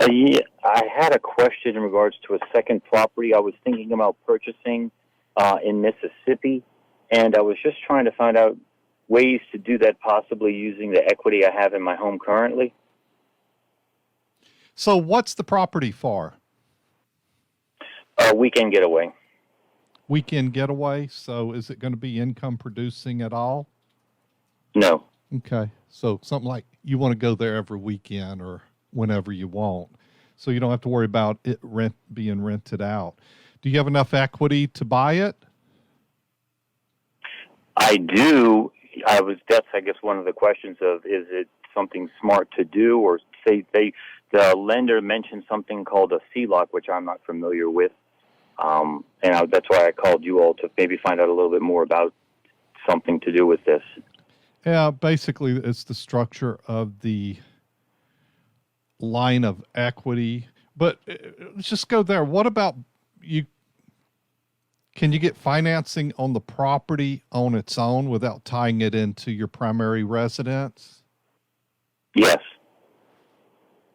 Yeah, I had a question in regards to a second property I was thinking about purchasing in Mississippi, and I was just trying to find out ways to do that, possibly using the equity I have in my home currently. So what's the property for? A weekend getaway. Weekend getaway. So is it going to be income producing at all? No. Okay. So something like you want to go there every weekend or whenever you want. So you don't have to worry about it being rented out. Do you have enough equity to buy it? I do. That's, I guess, one of the questions of, is it something smart to do, or the lender mentioned something called a CLOC, which I'm not familiar with. That's why I called you all to maybe find out a little bit more about something to do with this. Yeah, basically it's the structure of the line of equity. But let's just go there. What about you? Can you get financing on the property on its own without tying it into your primary residence? Yes.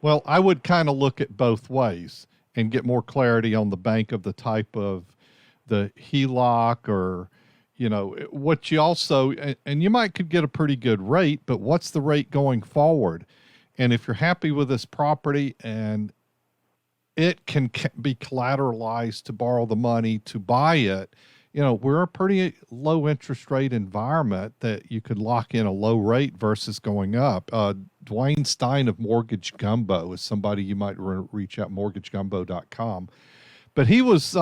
Well, I would kind of look at both ways and get more clarity on the bank of the type of the HELOC, or, what you also, and you might could get a pretty good rate, but what's the rate going forward? And if you're happy with this property and it can be collateralized to borrow the money to buy it, we're a pretty low interest rate environment that you could lock in a low rate versus going up. Dwayne Stein of Mortgage Gumbo is somebody you might reach out, mortgagegumbo.com. But he was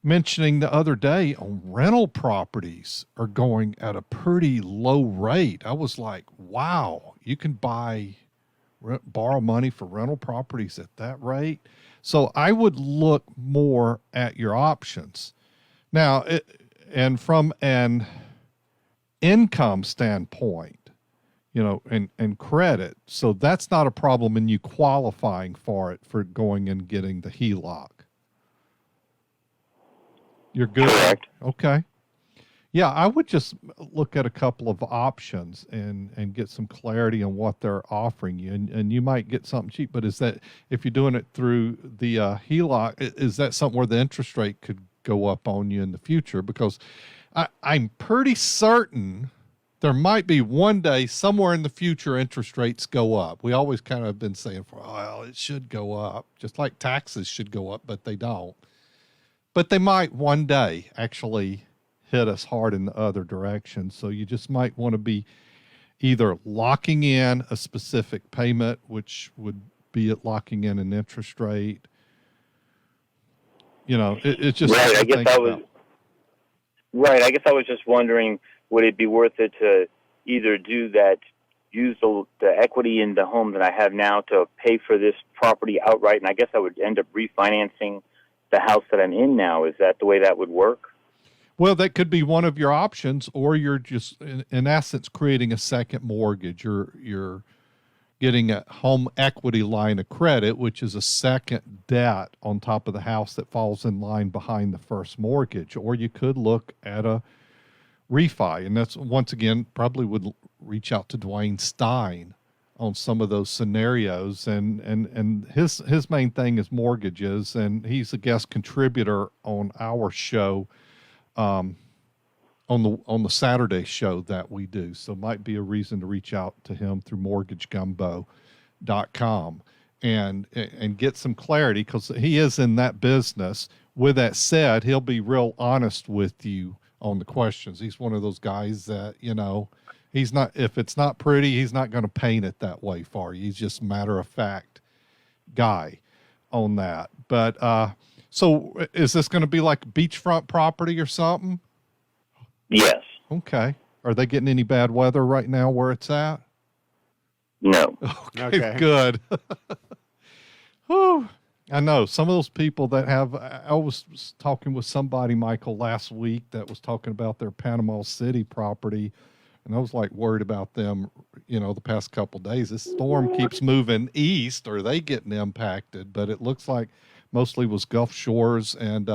mentioning the other day on rental properties are going at a pretty low rate. I was like, wow, you can borrow money for rental properties at that rate. So I would look more at your options. Now, and from an income standpoint, and credit, so that's not a problem in you qualifying for it, for going and getting the HELOC. You're good? Correct. Okay. Yeah, I would just look at a couple of options and get some clarity on what they're offering you. And you might get something cheap, but is that, if you're doing it through the HELOC, is that something where the interest rate could go up on you in the future? Because I'm pretty certain there might be one day somewhere in the future interest rates go up. We always kind of been saying, well, it should go up, just like taxes should go up, but they don't. But they might one day actually hit us hard in the other direction. So you just might want to be either locking in a specific payment, which would be at locking in an interest rate. It's just right. I guess I was just wondering, would it be worth it to either do that, use the equity in the home that I have now to pay for this property outright, and I guess I would end up refinancing the house that I'm in now. Is that the way that would work? Well, that could be one of your options, or you're just in essence creating a second mortgage. You're getting a home equity line of credit, which is a second debt on top of the house that falls in line behind the first mortgage. Or you could look at a refi, and that's, once again, probably would reach out to Dwayne Stein on some of those scenarios. And his main thing is mortgages, and he's a guest contributor on our show, on the Saturday show that we do. So might be a reason to reach out to him through mortgagegumbo.com and get some clarity, because he is in that business. With that said, he'll be real honest with you on the questions. He's one of those guys that, he's not, if it's not pretty, he's not going to paint it that way for you. He's just matter of fact guy on that. But, so is this going to be like beachfront property or something? Yes. Okay. Are they getting any bad weather right now where it's at? No. Okay. Good. Whew. I know some of those people that have, I was talking with somebody, Michael, last week that was talking about their Panama City property. And I was like worried about them, the past couple of days. This storm keeps moving east. Are they getting impacted? But it looks like mostly was Gulf Shores and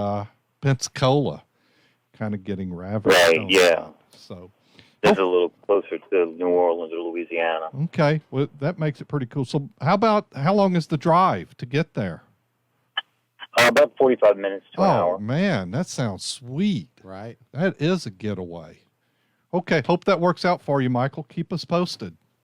Pensacola kind of getting ravaged. Right, yeah. So This is a little closer to New Orleans or Louisiana. Okay. Well, that makes it pretty cool. So how long is the drive to get there? About 45 minutes to an hour. Oh, man, that sounds sweet. Right. That is a getaway. Okay. Hope that works out for you, Michael. Keep us posted.